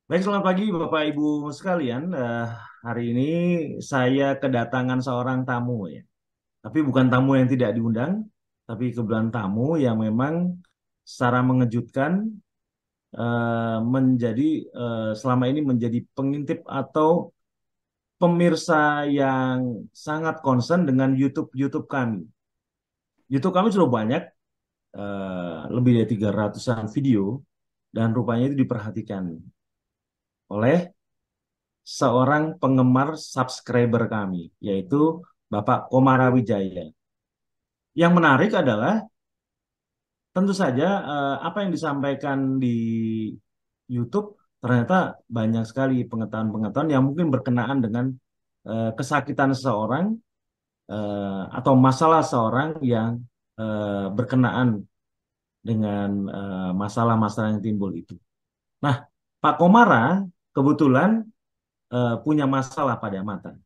Baik, selamat pagi Bapak Ibu sekalian. Hari ini saya kedatangan seorang tamu ya. Tapi bukan tamu yang tidak diundang, tapi kebetulan tamu yang memang secara mengejutkan menjadi selama ini menjadi pengintip atau pemirsa yang sangat concern dengan YouTube kami. YouTube kami sudah banyak, lebih dari 300-an video dan rupanya itu diperhatikan oleh seorang penggemar subscriber kami, yaitu Bapak Komara Wijaya. Yang menarik adalah tentu saja apa yang disampaikan di YouTube ternyata banyak sekali pengetahuan-pengetahuan yang mungkin berkenaan dengan kesakitan seseorang atau masalah seorang yang berkenaan dengan masalah-masalah yang timbul itu. Nah, Pak Komara kebetulan punya masalah pada mata,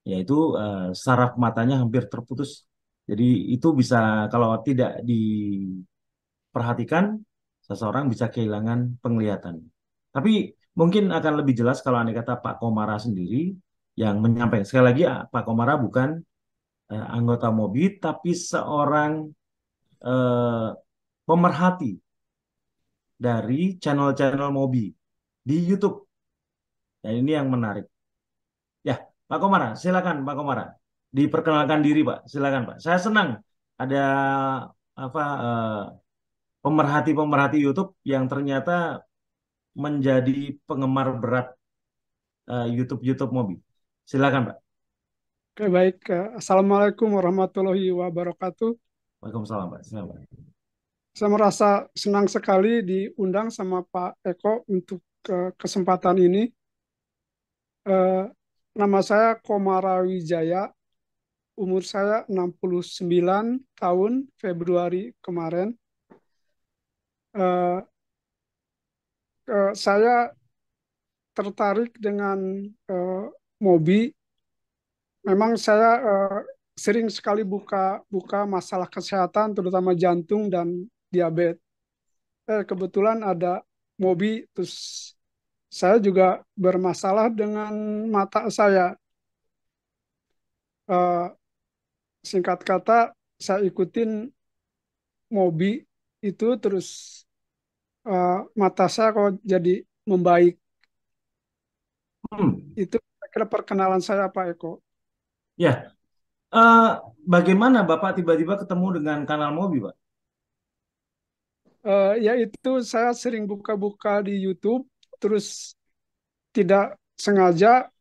yaitu saraf matanya hampir terputus. Jadi itu bisa kalau tidak diperhatikan, seseorang bisa kehilangan penglihatan. Tapi mungkin akan lebih jelas kalau andai kata Pak Komara sendiri yang menyampaikan. Sekali lagi, Pak Komara bukan anggota MOBI, tapi seorang eh, pemerhati dari channel-channel MOBI di YouTube. Dan ini yang menarik. Ya, Pak Komara, silakan Pak Komara. Diperkenalkan diri, Pak. Silakan, Pak. Saya senang ada apa pemerhati-pemerhati YouTube yang ternyata menjadi penggemar berat YouTube Mobi. Silakan, Pak. Oke, baik. Assalamualaikum warahmatullahi wabarakatuh. Waalaikumsalam, Pak. Silakan, Pak. Saya merasa senang sekali diundang sama Pak Eko untuk kesempatan ini. Eh, Nama saya Komara Wijaya, umur saya 69 tahun, Februari kemarin. Eh, saya tertarik dengan eh, Mobi. Memang saya sering sekali buka masalah kesehatan, terutama jantung dan diabetes. Kebetulan ada Mobi, terus saya juga bermasalah dengan mata saya. Eh, Singkat kata, saya ikutin Mobi itu, terus mata saya kok jadi membaik. Hmm. Itu kira perkenalan saya, Pak Eko. Ya, eh, bagaimana Bapak tiba-tiba ketemu dengan kanal Mobi, Pak? Ya itu saya sering buka-buka di YouTube, terus tidak sengaja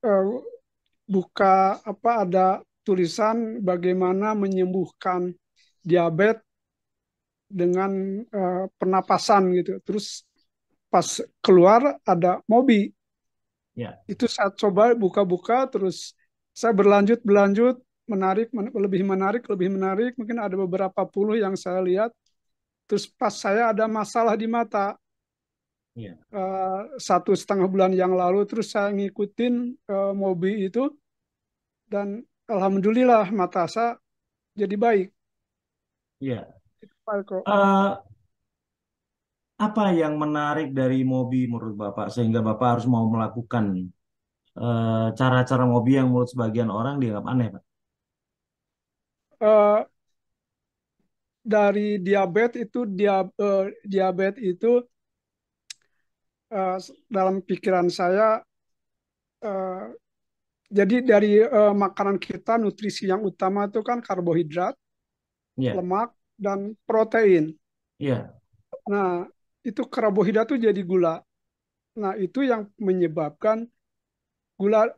buka apa ada tulisan bagaimana menyembuhkan diabetes dengan pernapasan gitu. Terus pas keluar ada Mobi. Ya. Itu saya coba buka-buka, terus saya berlanjut berlanjut menarik, lebih menarik, lebih menarik. Mungkin ada beberapa puluh yang saya lihat. Terus pas saya ada masalah di mata, 1,5 bulan yang lalu, terus saya ngikutin Mobi itu, dan alhamdulillah mata saya jadi baik. Ya. Pak Eko. Eh, apa yang menarik dari Mobi menurut Bapak sehingga Bapak harus mau melakukan cara-cara Mobi yang menurut sebagian orang dianggap aneh, Pak? Eh, dari diabetes itu dalam pikiran saya, eh, jadi dari makanan kita, nutrisi yang utama itu kan karbohidrat, Iya, lemak, dan protein. iya, Nah, itu karbohidrat itu jadi gula. Nah, itu yang menyebabkan gula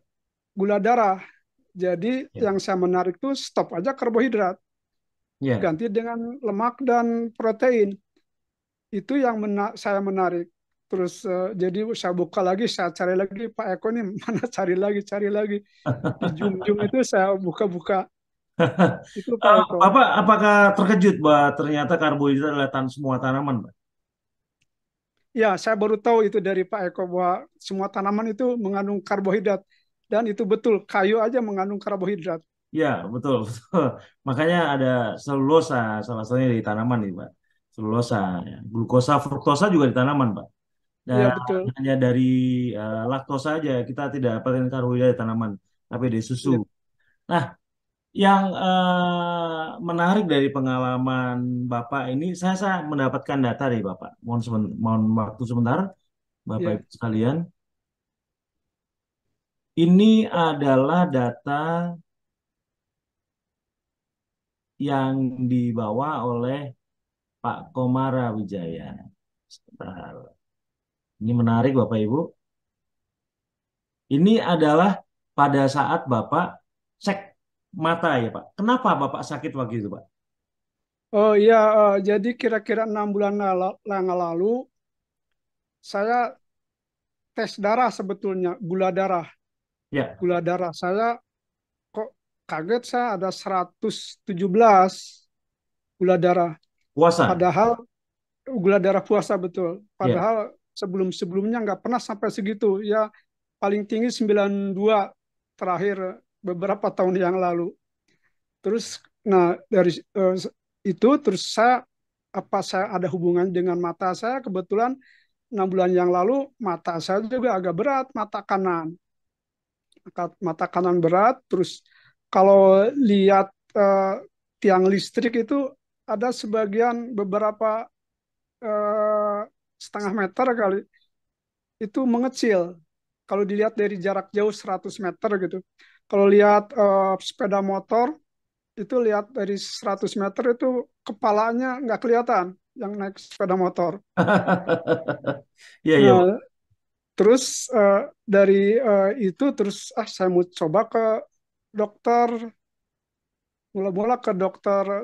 gula darah. Jadi iya, yang saya menarik tuh stop aja karbohidrat, iya. ganti dengan lemak dan protein. Itu yang saya menarik. Terus jadi saya buka lagi, saya cari lagi Pak Eko nih mana, cari lagi. Di Jum itu saya buka-buka. Itu Pak Eko. Bapak apakah terkejut bahwa ternyata karbohidrat adalah semua tanaman, Pak? Ya, saya baru tahu itu dari Pak Eko bahwa semua tanaman itu mengandung karbohidrat. Dan itu betul, kayu aja mengandung karbohidrat. Ya, betul, betul. Makanya ada selulosa, salah satunya dari tanaman nih, Pak. Selulosa, ya. Glukosa, fruktosa juga di tanaman, Pak. Iya dan betul. hanya dari laktosa saja, kita tidak dapatkan karbohidrat tanaman, tapi dari susu. Iya, Nah, yang menarik dari pengalaman Bapak ini, saya mendapatkan data dari Bapak. Mohon waktu sebentar, Bapak iya. Ibu sekalian. Ini adalah data yang dibawa oleh Pak Komara Wijaya. Sebentar. Ini menarik Bapak Ibu. Ini adalah pada saat Bapak cek mata ya Pak. Kenapa Bapak sakit waktu itu Pak? Oh iya, jadi kira-kira 6 bulan yang lalu saya tes darah sebetulnya, gula darah. Ya, Gula darah saya kok kaget saya ada 117 gula darah. puasa. Padahal gula darah puasa betul. Ya. Padahal sebelum-sebelumnya nggak pernah sampai segitu. Ya paling tinggi 92 terakhir beberapa tahun yang lalu. Terus nah dari itu terus saya ada hubungan dengan mata saya kebetulan 6 bulan yang lalu mata saya juga agak berat mata kanan berat terus kalau lihat tiang listrik itu ada sebagian beberapa eh, setengah meter kali itu mengecil kalau dilihat dari jarak jauh 100 meter gitu kalau lihat sepeda motor itu lihat dari 100 meter itu kepalanya nggak kelihatan yang naik sepeda motor. Iya, iya, Pak. Nah, terus dari itu terus saya mau coba ke dokter, mula-mula ke dokter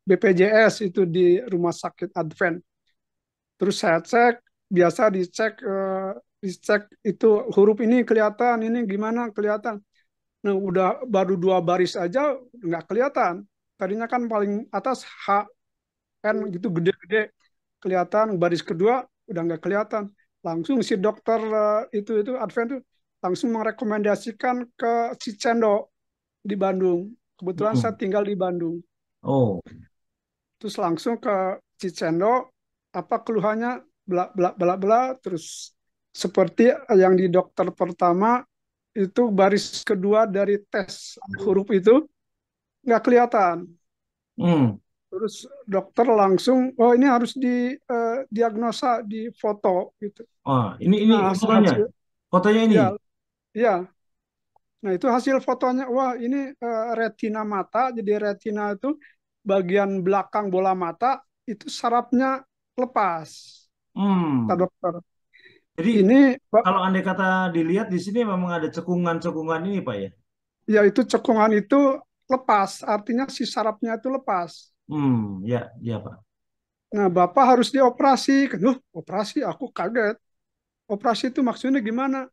BPJS itu di Rumah Sakit Advent. Terus saya cek, biasa dicek itu huruf ini kelihatan, ini gimana kelihatan. Nah, udah baru 2 baris aja nggak kelihatan. Tadinya kan paling atas H N gitu gede-gede kelihatan, baris kedua udah nggak kelihatan. Langsung si dokter itu Advent tuh langsung merekomendasikan ke Cicendo di Bandung. Kebetulan saya Mm. tinggal di Bandung. Oh. Terus langsung ke Cicendo, apa keluhannya bla bla bla bla, terus seperti yang di dokter pertama itu baris kedua dari tes huruf itu nggak kelihatan. Hmm. Terus dokter langsung, oh ini harus diagnosa di foto gitu. Wah, ini Nah fotonya. hasil Fotonya ini. ya ya, nah itu hasil fotonya, wah ini retina mata. Jadi retina itu bagian belakang bola mata itu sarafnya lepas, kata Hmm. dokter. Jadi Ini kalau andai kata dilihat di sini memang ada cekungan-cekungan ini Pak ya. ya itu cekungan itu lepas, artinya si sarafnya itu lepas. Hmm. Ya, ya Pak. Nah bapak harus dioperasi. Loh, operasi? Aku kaget. Operasi itu maksudnya gimana?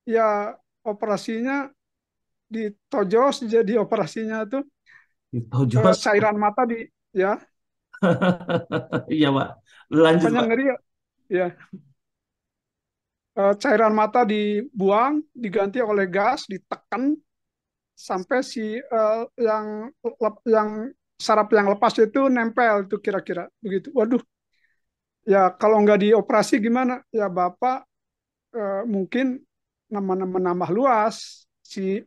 Ya operasinya ditojos, jadi operasinya itu Itu Jos. cairan mata ya Iya Pak. Lanjut pokoknya Pak. ngeri ya. Ya, cairan mata dibuang, diganti oleh gas, ditekan sampai si yang saraf yang lepas itu nempel itu kira-kira begitu. Waduh, ya kalau nggak dioperasi gimana? Ya Bapak mungkin menambah luas si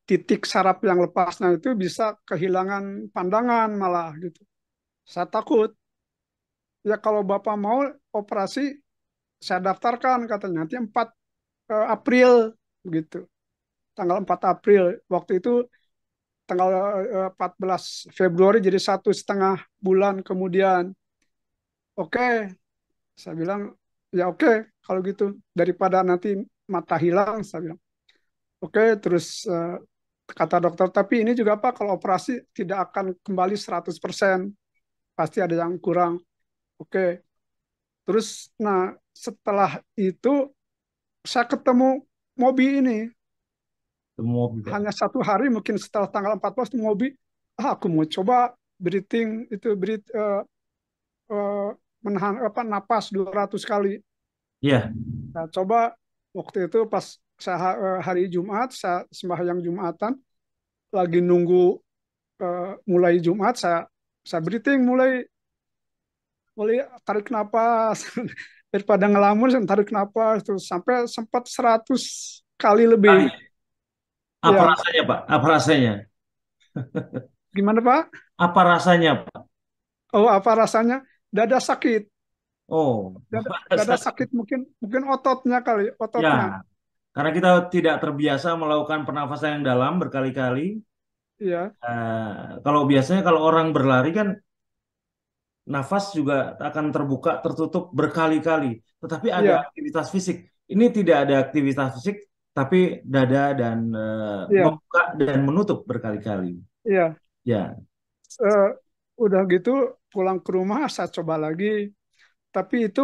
titik saraf yang lepasnya itu bisa kehilangan pandangan malah gitu. Saya takut. Ya kalau Bapak mau operasi, saya daftarkan katanya nanti 4 April begitu. Tanggal 4 April. Waktu itu tanggal 14 Februari jadi 1,5 bulan kemudian. Oke, saya bilang ya oke kalau gitu daripada nanti mata hilang saya bilang. Oke, terus kata dokter tapi ini juga apa kalau operasi tidak akan kembali 100%, pasti ada yang kurang. Oke. Terus nah setelah itu saya ketemu Mobi ini Semua Pak. hanya 1 hari mungkin setelah tanggal 14 itu Mobi, aku mau coba breathing itu uh, menahan apa napas 200 kali. Iya. Saya coba waktu itu pas saya hari Jumat saya sembahyang Jumatan lagi nunggu mulai Jumat saya breathing mulai mulai tarik napas daripada ngelamun saya tarik nafas terus sampai sempat 100 kali lebih. Kali. Apa Ya, rasanya, Pak? Apa rasanya? gimana Pak? Apa rasanya, Pak? Oh, apa rasanya? Dada sakit. Oh, Dada sakit mungkin mungkin ototnya kali, ya, ototnya. karena kita tidak terbiasa melakukan pernafasan yang dalam berkali-kali. Iya, Kalau biasanya kalau orang berlari kan nafas juga akan terbuka, tertutup berkali-kali. Tetapi ada iya, aktivitas fisik. Ini tidak ada aktivitas fisik, tapi dada dan iya, membuka dan menutup berkali-kali. iya. Ya, Eh, udah gitu pulang ke rumah saya coba lagi. Tapi itu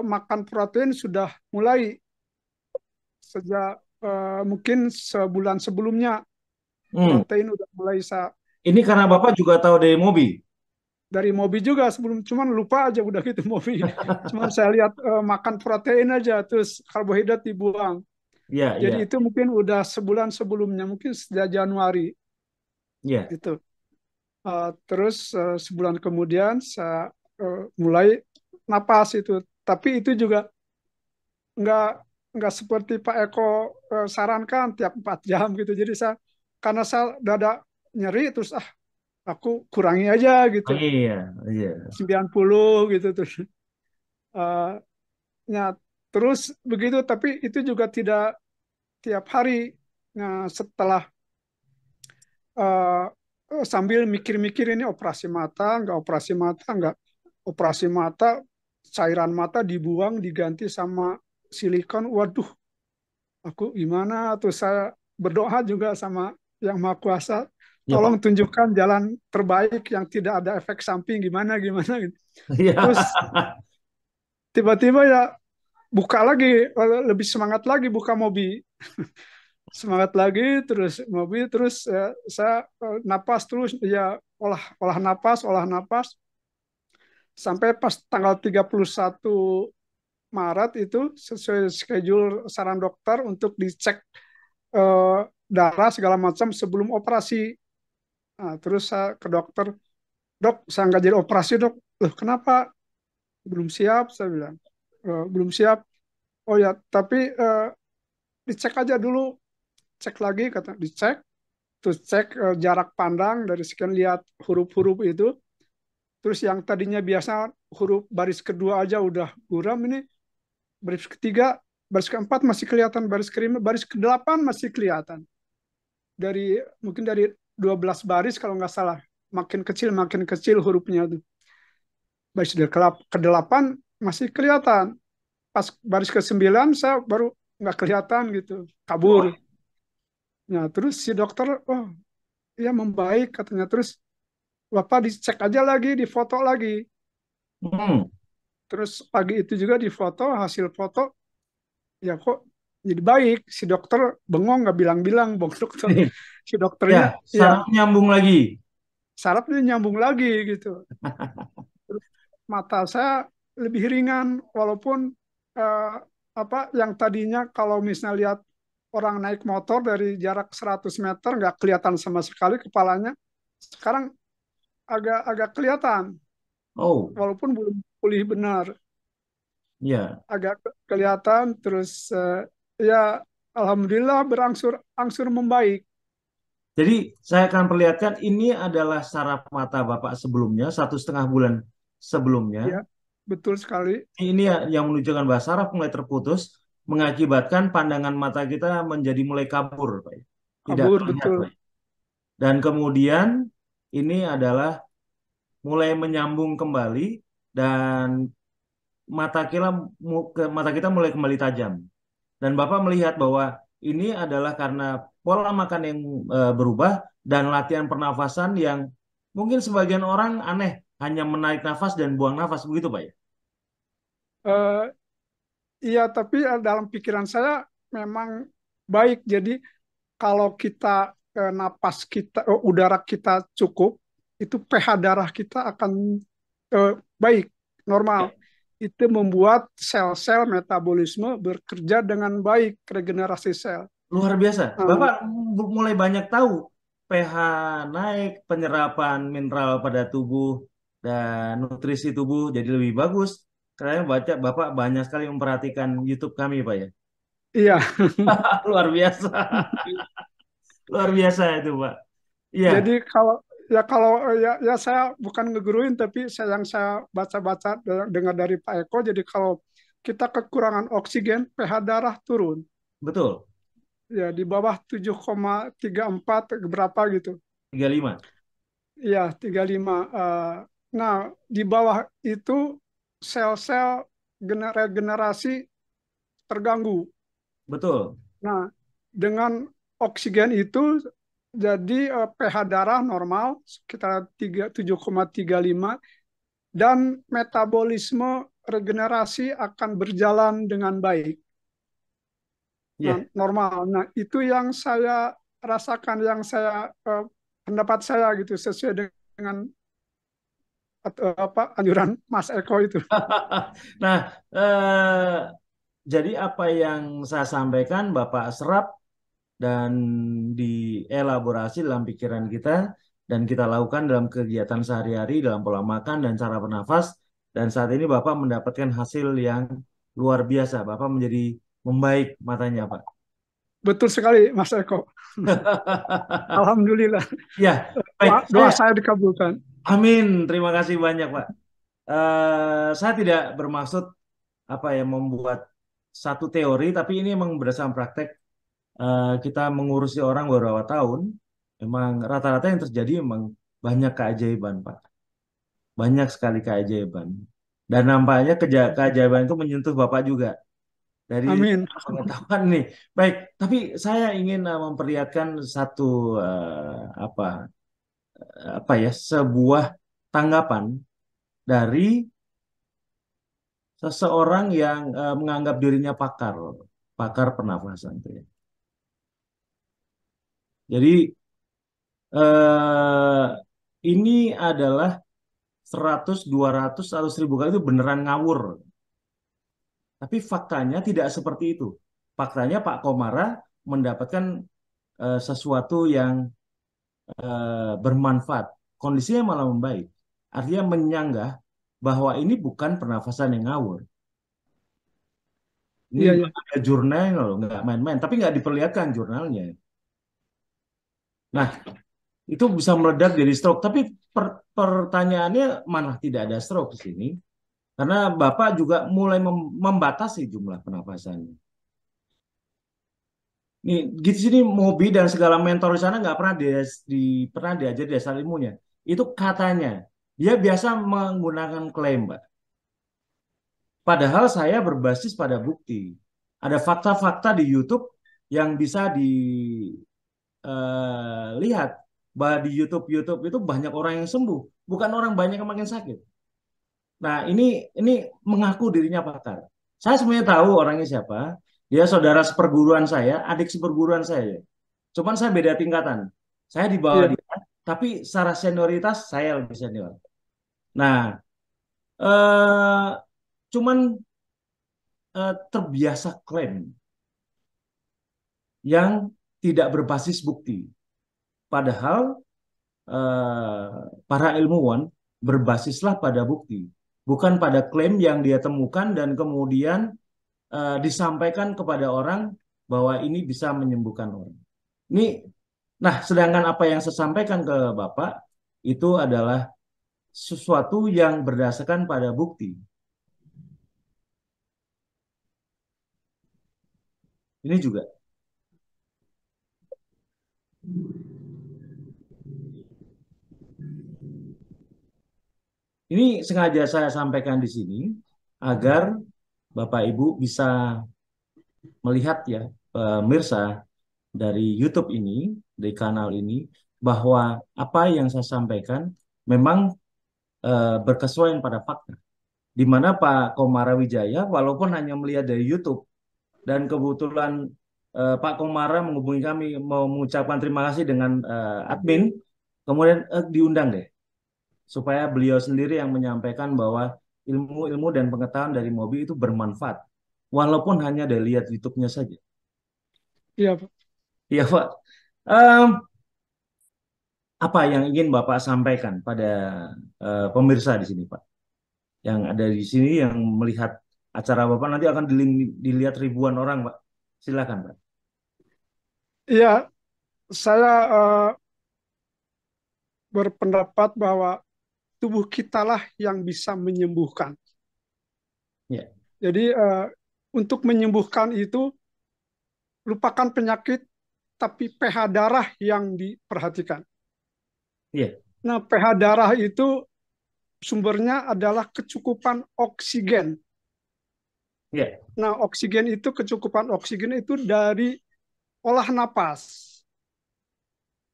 makan protein sudah mulai sejak mungkin sebulan sebelumnya hmm. protein udah mulai saya Ini karena Bapak makan juga tahu dari Mobi. dari Mobi juga sebelum cuman lupa aja udah gitu Mobi. Cuman saya lihat makan protein aja terus karbohidrat dibuang. Iya, Jadi iya, itu mungkin udah sebulan sebelumnya mungkin sejak Januari iya. itu. Terus sebulan kemudian saya mulai napas itu. Tapi itu juga nggak nggak seperti Pak Eko sarankan tiap 4 jam gitu. Jadi saya karena saya dada nyeri terus aku kurangi aja gitu. Oh, iya, iya. 90 gitu terus. Eh, ya, terus begitu tapi itu juga tidak tiap hari. Nah, setelah sambil mikir-mikir ini operasi mata, nggak operasi mata, cairan mata dibuang diganti sama silikon. Waduh, aku gimana tuh saya berdoa juga sama yang Maha Kuasa, Iya, tolong Pak. tunjukkan jalan terbaik yang tidak ada efek samping gimana gimana gitu. Iya. Terus tiba-tiba ya buka lagi, lebih semangat lagi buka Mobi, semangat lagi terus Mobi terus saya napas terus ya olah napas sampai pas tanggal 31 Maret itu sesuai schedule saran dokter untuk dicek darah segala macam sebelum operasi. Nah, terus saya ke dokter, dok, saya nggak jadi operasi dok. Loh, kenapa? Belum siap, saya bilang. Belum siap. Oh ya, tapi dicek aja dulu. Cek lagi, kata dicek. Terus cek jarak pandang dari sekian lihat huruf-huruf itu. Terus yang tadinya biasa huruf baris kedua aja udah buram, ini baris ketiga, baris keempat masih kelihatan, baris kelima, baris kedelapan masih kelihatan. Dari mungkin dari 12 baris kalau nggak salah, makin kecil hurufnya tuh. Baris ke-8 masih kelihatan. Pas baris ke-9 saya baru nggak kelihatan gitu, kabur. Wah. Nah, terus si dokter, oh ya membaik katanya. Terus Bapak dicek aja lagi, difoto lagi. Hmm. Terus pagi itu juga difoto, hasil foto, ya kok jadi baik. Si dokter bengong, nggak bilang-bilang, bong dokter. Si dokternya, Ya, ya saraf nyambung lagi. sarafnya nyambung lagi gitu. Terus mata saya lebih ringan, walaupun eh, apa yang tadinya kalau misalnya lihat orang naik motor dari jarak 100 meter nggak kelihatan sama sekali kepalanya, sekarang agak kelihatan, Oh, walaupun belum pulih benar, ya. agak kelihatan. Terus ya alhamdulillah berangsur angsur membaik. Jadi saya akan perlihatkan ini adalah saraf mata Bapak sebelumnya, 1,5 bulan sebelumnya. Ya, betul sekali. Ini ya yang menunjukkan bahwa saraf mulai terputus, mengakibatkan pandangan mata kita menjadi mulai kabur, Pak. Tidak Kabur terlihat, betul. Pak. Dan kemudian ini adalah mulai menyambung kembali dan mata kita mulai kembali tajam. Dan Bapak melihat bahwa ini adalah karena pola makan yang berubah dan latihan pernafasan yang mungkin sebagian orang aneh, hanya menarik nafas dan buang nafas begitu, Pak ya. Eh, iya, tapi dalam pikiran saya memang baik. Jadi kalau kita napas kita, udara kita cukup, itu pH darah kita akan eh, baik, normal. Ya, Itu membuat sel-sel metabolisme bekerja dengan baik, regenerasi sel. luar biasa. Nah, Bapak mulai banyak tahu pH naik, penyerapan mineral pada tubuh dan nutrisi tubuh jadi lebih bagus Karena baca Bapak banyak sekali memperhatikan YouTube kami, Pak ya. Iya. Luar biasa. Luar biasa itu, Pak. Iya, Jadi kalau ya, ya saya bukan ngeguruin tapi saya baca-baca dengar dari Pak Eko. Jadi kalau kita kekurangan oksigen, pH darah turun. betul. Ya di bawah 7,34 berapa gitu. 35. Iya 35. Nah di bawah itu sel-sel regenerasi terganggu. Betul. Nah dengan oksigen itu jadi pH darah normal sekitar 7,35 dan metabolisme regenerasi akan berjalan dengan baik. Nah, Iya. normal. Nah, itu yang saya rasakan, yang pendapat saya gitu sesuai dengan apa anjuran Mas Eko itu. Nah, jadi apa yang saya sampaikan Bapak serap dan dielaborasi dalam pikiran kita dan kita lakukan dalam kegiatan sehari-hari dalam pola makan dan cara bernafas dan saat ini Bapak mendapatkan hasil yang luar biasa. Bapak menjadi membaik matanya, Pak. Betul sekali Mas Eko. Alhamdulillah. Ya, baik. Doa saya dikabulkan. Amin. Terima kasih banyak, Pak. Saya tidak bermaksud apa ya membuat satu teori, tapi ini memang berdasarkan praktek. Kita mengurusi orang beberapa tahun, memang rata-rata yang terjadi memang banyak keajaiban, Pak. Banyak sekali keajaiban. Dan nampaknya keajaiban itu menyentuh Bapak juga dari Amin. pengetahuan nih. Baik, tapi saya ingin memperlihatkan satu apa apa ya sebuah tanggapan dari seseorang yang menganggap dirinya pakar, pakar pernafasan. Tuh ya. Jadi eh, ini adalah 100, 200, atau 1000 kali itu beneran ngawur. Tapi faktanya tidak seperti itu. Faktanya Pak Komara mendapatkan sesuatu yang bermanfaat. Kondisinya malah membaik. Artinya menyanggah bahwa ini bukan pernafasan yang ngawur. Ini Iya, iya. ada jurnal loh, nggak main-main. Tapi nggak diperlihatkan jurnalnya. Nah, itu bisa meledak jadi stroke. Tapi pertanyaannya mana tidak ada stroke di sini? Karena Bapak juga mulai membatasi jumlah penapasannya. Nih, gitu sini Mobi dan segala mentor di sana nggak pernah pernah diajar dasar ilmunya. Itu katanya dia biasa menggunakan klaim, Mbak. Padahal saya berbasis pada bukti. Ada fakta-fakta di YouTube yang bisa dilihat bahwa di YouTube itu banyak orang yang sembuh, bukan orang banyak yang makin sakit. Nah, ini mengaku dirinya pakar. Saya sebenarnya tahu orangnya siapa. Dia saudara seperguruan saya, adik seperguruan saya. Cuman saya beda tingkatan. Saya di bawah Iya. dia, tapi secara senioritas saya lebih senior. Nah, eh, cuman terbiasa klaim yang tidak berbasis bukti. Padahal para ilmuwan berbasislah pada bukti, bukan pada klaim yang dia temukan dan kemudian disampaikan kepada orang bahwa ini bisa menyembuhkan orang. Ini, nah, sedangkan apa yang saya sampaikan ke Bapak itu adalah sesuatu yang berdasarkan pada bukti. Ini juga. Ini sengaja saya sampaikan di sini agar Bapak Ibu bisa melihat ya, pemirsa dari YouTube ini, dari kanal ini, bahwa apa yang saya sampaikan memang berkesesuaian pada fakta. Di mana Pak Komara Wijaya, walaupun hanya melihat dari YouTube, dan kebetulan Pak Komara menghubungi kami mau mengucapkan terima kasih dengan admin, kemudian diundang deh, supaya beliau sendiri yang menyampaikan bahwa ilmu-ilmu dan pengetahuan dari Mobi itu bermanfaat, walaupun hanya dari lihat YouTube-nya saja. Iya, Pak. Iya, Pak. Em, apa yang ingin Bapak sampaikan pada pemirsa di sini, Pak? yang ada di sini yang melihat acara Bapak nanti akan dilihat ribuan orang, Pak. Silakan, Pak. Iya, saya berpendapat bahwa tubuh kitalah yang bisa menyembuhkan. Ya, Jadi untuk menyembuhkan itu lupakan penyakit, tapi pH darah yang diperhatikan. ya, Nah, pH darah itu sumbernya adalah kecukupan oksigen. ya, Nah, kecukupan oksigen itu dari olah napas.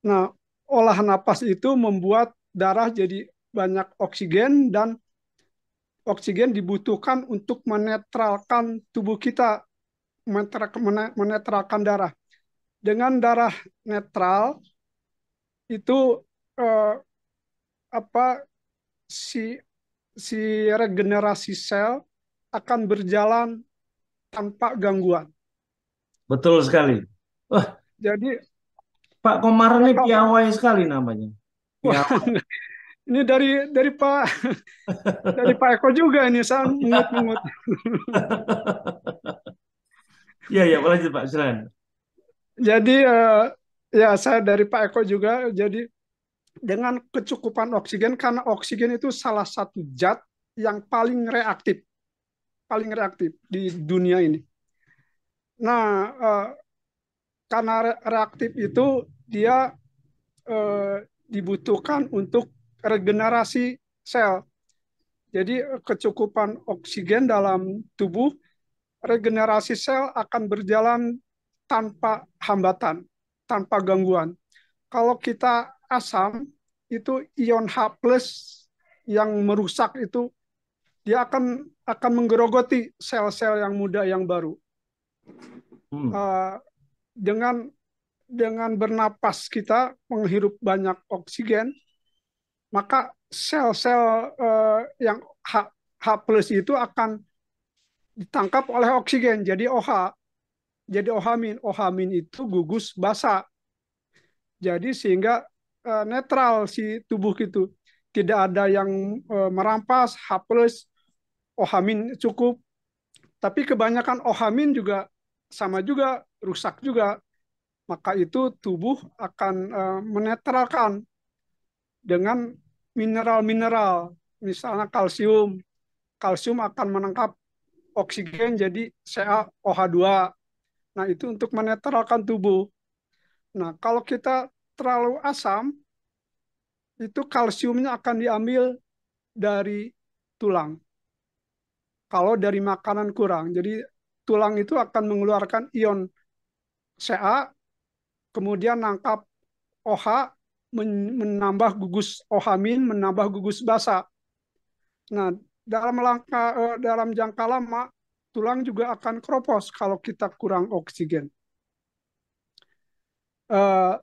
Nah, olah napas itu membuat darah jadi banyak oksigen dan oksigen dibutuhkan untuk menetralkan tubuh kita, menetralkan darah. Dengan darah netral itu eh, apa si si regenerasi sel akan berjalan tanpa gangguan. betul sekali. Wah, Jadi Pak Komar ini kalau piawai sekali namanya. wah, Piawai. ini dari Pak Eko juga ini saya mengut-mengut. Iya, ya, lanjut Pak, silakan. Jadi ya saya dari Pak Eko juga. Jadi dengan kecukupan oksigen karena oksigen itu salah satu zat yang paling reaktif di dunia ini. Nah, karena reaktif itu dia dibutuhkan untuk regenerasi sel. Jadi kecukupan oksigen dalam tubuh, regenerasi sel akan berjalan tanpa hambatan, tanpa gangguan. Kalau kita asam, itu ion H plus yang merusak itu dia akan menggerogoti sel-sel yang muda yang baru. Hmm. Uh, dengan bernapas kita menghirup banyak oksigen, maka sel-sel yang H plus itu akan ditangkap oleh oksigen jadi OH, jadi OH-. OH- itu gugus basa, jadi sehingga netral si tubuh itu, tidak ada yang merampas H plus, OH- cukup. Tapi kebanyakan OH- juga sama juga rusak juga, maka itu tubuh akan menetralkan dengan mineral-mineral, misalnya kalsium. Kalsium akan menangkap oksigen jadi CaOH2. Nah, itu untuk menetralkan tubuh. Nah, kalau kita terlalu asam, itu kalsiumnya akan diambil dari tulang. Kalau dari makanan kurang, jadi tulang itu akan mengeluarkan ion Ca, kemudian nangkap OH, menambah gugus OH-, menambah gugus basa. Nah, dalam jangka lama tulang juga akan keropos kalau kita kurang oksigen. Uh,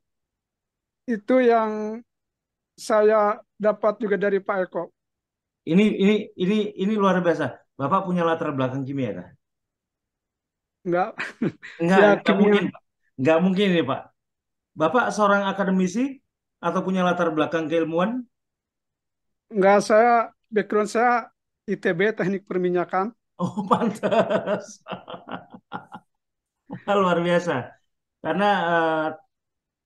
itu yang saya dapat juga dari Pak Eko. Ini ini ini luar biasa. Bapak punya latar belakang kimia kah? Enggak, ya Enggak mungkin, kimia. Pak. Enggak mungkin ini, Pak. Bapak seorang akademisi atau punya latar belakang keilmuan? Enggak, background saya ITB, teknik perminyakan. Oh, pantas. Luar biasa. Karena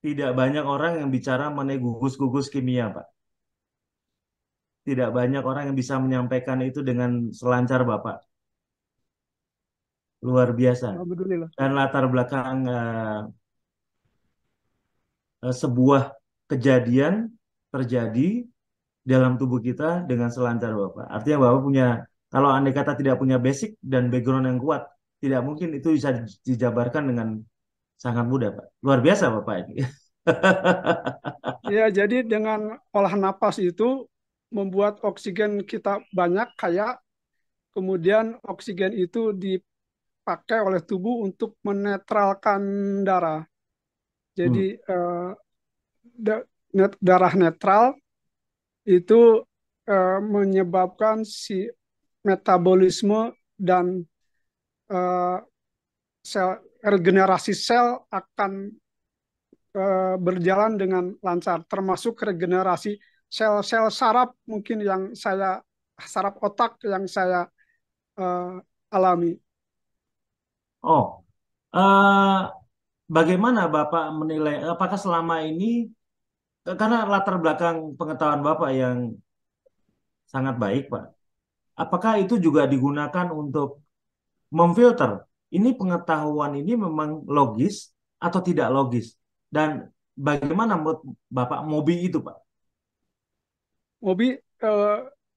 tidak banyak orang yang bicara mengenai gugus-gugus kimia, Pak. Tidak banyak orang yang bisa menyampaikan itu dengan selancar Bapak. Luar biasa. Alhamdulillah. Dan latar belakang sebuah kejadian terjadi dalam tubuh kita dengan selancar Bapak. Artinya Bapak punya, kalau andai kata tidak punya basic dan background yang kuat, tidak mungkin itu bisa dijabarkan dengan sangat mudah, Pak. Luar biasa Bapak ini. Ya, jadi dengan olah napas itu membuat oksigen kita banyak, kayak kemudian oksigen itu dipakai oleh tubuh untuk menetralkan darah. Hmm, Jadi darah netral itu menyebabkan si metabolisme dan eh, sel regenerasi sel akan berjalan dengan lancar, termasuk regenerasi sel-sel saraf mungkin yang saya saraf otak yang saya eh, alami. Oh, eh, bagaimana Bapak menilai? Apakah selama ini karena latar belakang pengetahuan Bapak yang sangat baik, Pak. Apakah itu juga digunakan untuk memfilter ini pengetahuan ini memang logis atau tidak logis? Dan bagaimana menurut Bapak Mobi itu, Pak? Mobi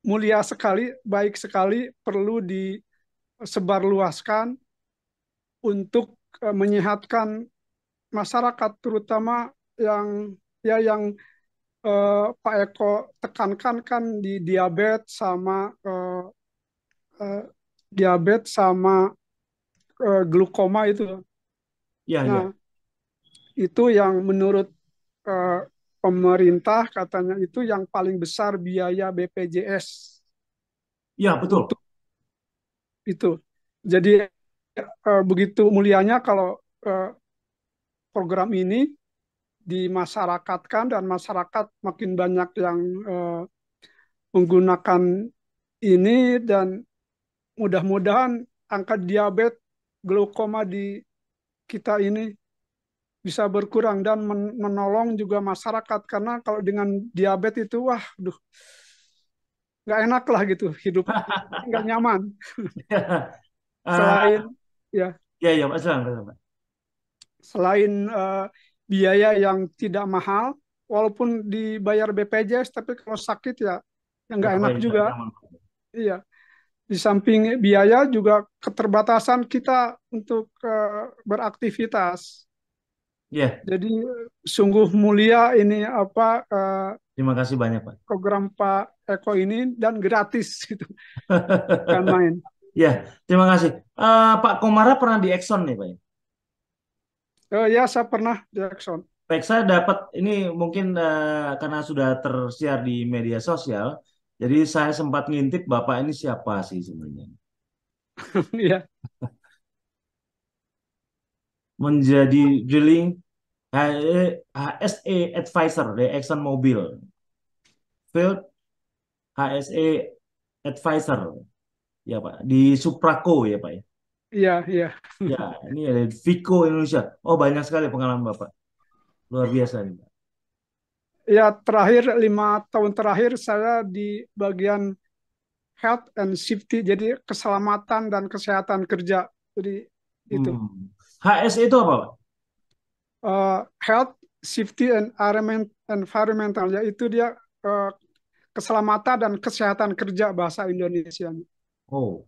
mulia sekali, baik sekali, perlu disebarluaskan untuk menyehatkan masyarakat, terutama yang yang Pak Eko tekankan kan di eh, diabetes sama glukoma itu. Ya, Nah, ya, itu yang menurut eh, pemerintah katanya itu yang paling besar biaya BPJS ya betul. untuk itu. Jadi begitu mulianya kalau eh, program ini dimasyarakatkan dan masyarakat makin banyak yang menggunakan ini, dan mudah-mudahan angka diabetes glaukoma di kita ini bisa berkurang dan menolong juga masyarakat, karena kalau dengan diabetes itu wah duh, nggak enak lah gitu hidup, nggak nyaman. Eh, Selain ya ya, ya, Pak. Silakan, Pak. selain biaya yang tidak mahal, walaupun dibayar BPJS, tapi kalau sakit ya yang nggak Ya, enak baik, Pak. juga. Aman. Iya, di samping biaya juga keterbatasan kita untuk beraktivitas. Ya, Jadi sungguh mulia ini apa terima kasih banyak, Pak. program Pak Eko ini, dan gratis gitu, bukan main. Ya, terima kasih. Pak Komara pernah di Exxon nih, Pak, ya? Ya, saya pernah di Exxon. Baik, saya dapat ini mungkin karena sudah tersiar di media sosial, jadi saya sempat ngintip Bapak ini siapa sih sebenarnya. Iya, Menjadi drilling HSE Advisor di Exxon Mobil, Field HSE Advisor, ya Pak, di Supraco ya Pak ya. iya, iya. Ya, ini ada Vico Indonesia. Oh, banyak sekali pengalaman Bapak. Luar biasa nih, Pak. Ya, terakhir 5 tahun terakhir saya di bagian health and safety, jadi keselamatan dan kesehatan kerja. Jadi itu HSE itu apa, Pak? health, safety and environmental, yaitu dia uh, keselamatan dan kesehatan kerja bahasa Indonesia. Oh,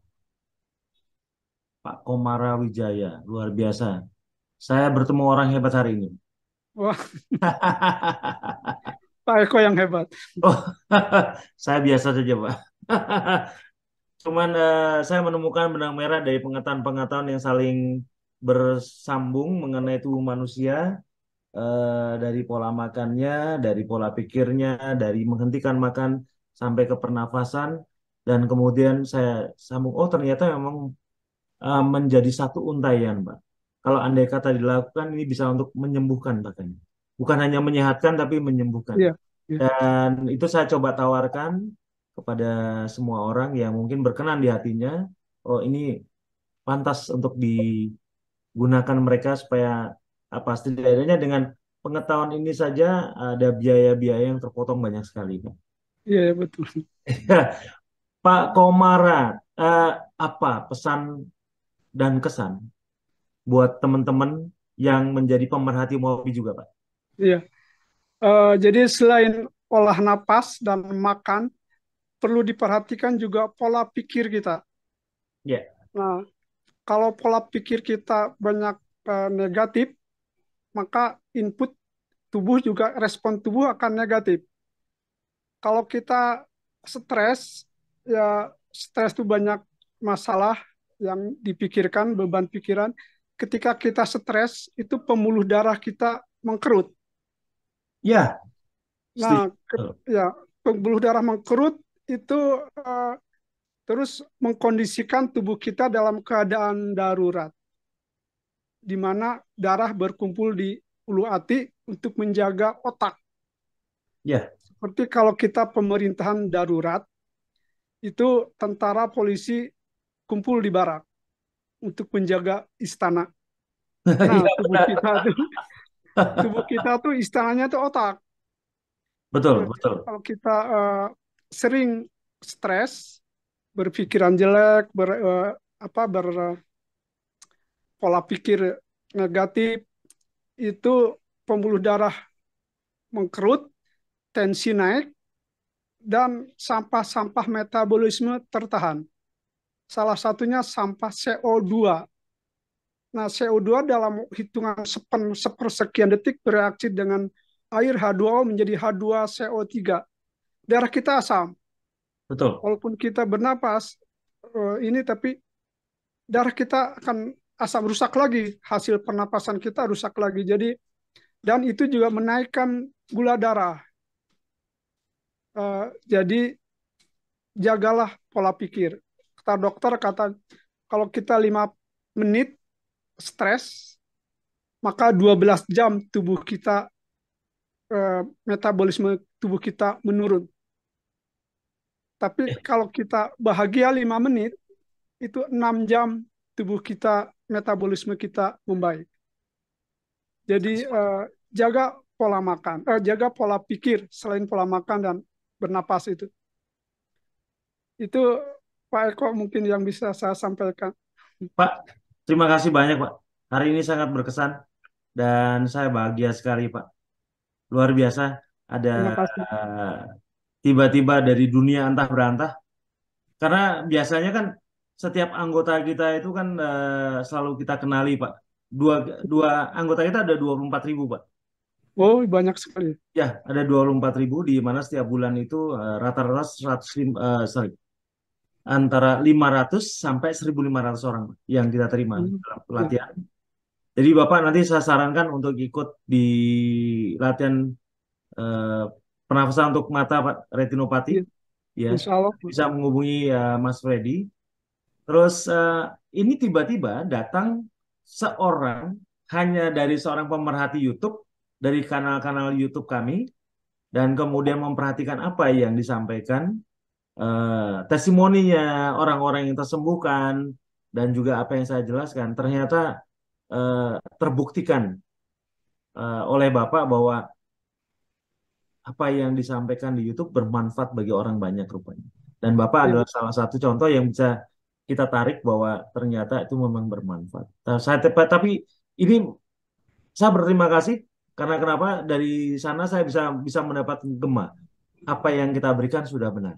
Pak Komara Wijaya, luar biasa. Saya bertemu orang hebat hari ini. Wah, Pak Eko yang hebat. Oh, saya biasa saja, Pak. Cuman saya menemukan benang merah dari pengetahuan-pengetahuan yang saling bersambung mengenai tubuh manusia, dari pola makannya, dari pola pikirnya, dari menghentikan makan sampai ke pernafasan, dan kemudian saya sambung, oh ternyata memang menjadi satu untaian, Pak. Kalau andai kata dilakukan, ini bisa untuk menyembuhkan bahkan. Bukan hanya menyehatkan, tapi menyembuhkan. Iya, iya, Dan itu saya coba tawarkan kepada semua orang yang mungkin berkenan di hatinya. Oh, ini pantas untuk digunakan mereka supaya apa setidaknya dengan pengetahuan ini saja ada biaya-biaya yang terpotong banyak sekali, Pak. iya, iya, betul. Pak Komara, eh, apa pesan dan kesan buat teman-teman yang menjadi pemerhati Mobi juga, Pak? Iya. Jadi selain olah napas dan makan, perlu diperhatikan juga pola pikir kita. Ya, Nah, kalau pola pikir kita banyak negatif, maka input tubuh juga, respon tubuh akan negatif. Kalau kita stres, ya stres itu banyak masalah yang dipikirkan, beban pikiran. Ketika kita stres, itu pembuluh darah kita mengkerut. ya, Nah, setuju. ya pembuluh darah mengkerut itu eh, terus mengkondisikan tubuh kita dalam keadaan darurat, di mana darah berkumpul di ulu hati untuk menjaga otak. Ya, Seperti kalau kita pemerintahan darurat, itu tentara polisi kumpul di barak untuk menjaga istana. Nah, Iya benar. tubuh kita tuh istananya tuh otak. Betul, Nah, jadi betul, kalau kita sering stres, berpikiran jelek, berpola pikir negatif, itu pembuluh darah mengkerut, tensi naik, dan sampah-sampah metabolisme tertahan. Salah satunya sampah CO2. Nah, CO2 dalam hitungan sepersekian detik bereaksi dengan air H2O menjadi H2CO3. Darah kita asam. betul. Walaupun kita bernapas ini, tapi darah kita akan asam, rusak lagi. Hasil pernapasan kita rusak lagi. Jadi, dan itu juga menaikkan gula darah. Jadi jagalah pola pikir. Kata dokter, kalau kita 5 menit stres, maka 12 jam metabolisme tubuh kita menurun. Tapi Eh, kalau kita bahagia 5 menit, itu 6 jam tubuh kita, metabolisme kita membaik. Jadi jaga pola makan, jaga pola pikir selain pola makan dan bernapas itu. Itu Pak Eko mungkin yang bisa saya sampaikan. Pak, terima kasih banyak, Pak. Hari ini sangat berkesan dan saya bahagia sekali, Pak. Luar biasa. Ada Terima kasih. eh, tiba-tiba dari dunia antah berantah. Karena biasanya kan setiap anggota kita itu kan selalu kita kenali, Pak. Dua, dua anggota kita ada 24.000, Pak. Oh, banyak sekali. Ya, ada 24.000 di mana setiap bulan itu rata-rata 105, sorry, antara 500 sampai 1.500 orang Pak, yang kita terima Hmm. dalam Ya, pelatihan. Jadi Bapak nanti saya sarankan untuk ikut di latihan eh, pernafasan untuk mata Pak, retinopati. ya, Ya, insya Allah. bisa menghubungi Mas Freddy. Terus ini tiba-tiba datang seorang hanya dari seorang pemerhati YouTube dari kanal-kanal YouTube kami dan kemudian memperhatikan apa yang disampaikan, testimoninya orang-orang yang tersembuhkan dan juga apa yang saya jelaskan ternyata eh, terbuktikan oleh Bapak bahwa apa yang disampaikan di YouTube bermanfaat bagi orang banyak rupanya. Dan Bapak Ya, adalah salah satu contoh yang bisa kita tarik bahwa ternyata itu memang bermanfaat. Tapi ini saya berterima kasih karena kenapa dari sana saya bisa bisa mendapat gema. Apa yang kita berikan sudah benar.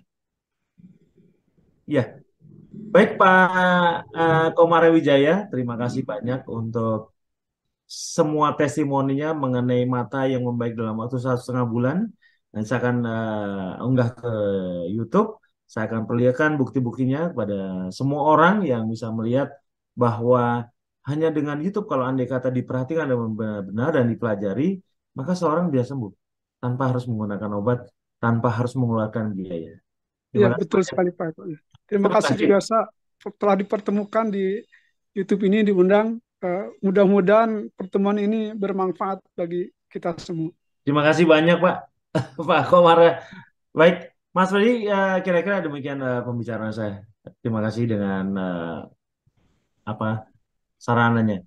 Ya, baik Pak Komara Wijaya, terima kasih banyak untuk semua testimoninya mengenai mata yang membaik dalam waktu 1,5 bulan. Dan saya akan unggah ke YouTube. Saya akan perlihatkan bukti-buktinya kepada semua orang yang bisa melihat bahwa hanya dengan YouTube kalau andai kata diperhatikan dengan benar-benar dan dipelajari, maka seorang bisa sembuh tanpa harus menggunakan obat, tanpa harus mengeluarkan biaya. ya, Terima kasih betul banyak. sekali Pak Eko. Terima Terima kasih kasih. juga telah dipertemukan di YouTube ini, diundang. Mudah-mudahan pertemuan ini bermanfaat bagi kita semua. Terima kasih banyak Pak. Pak Komar. Baik, Mas Freddy, kira-kira demikian pembicaraan saya. Terima kasih dengan apa sarananya.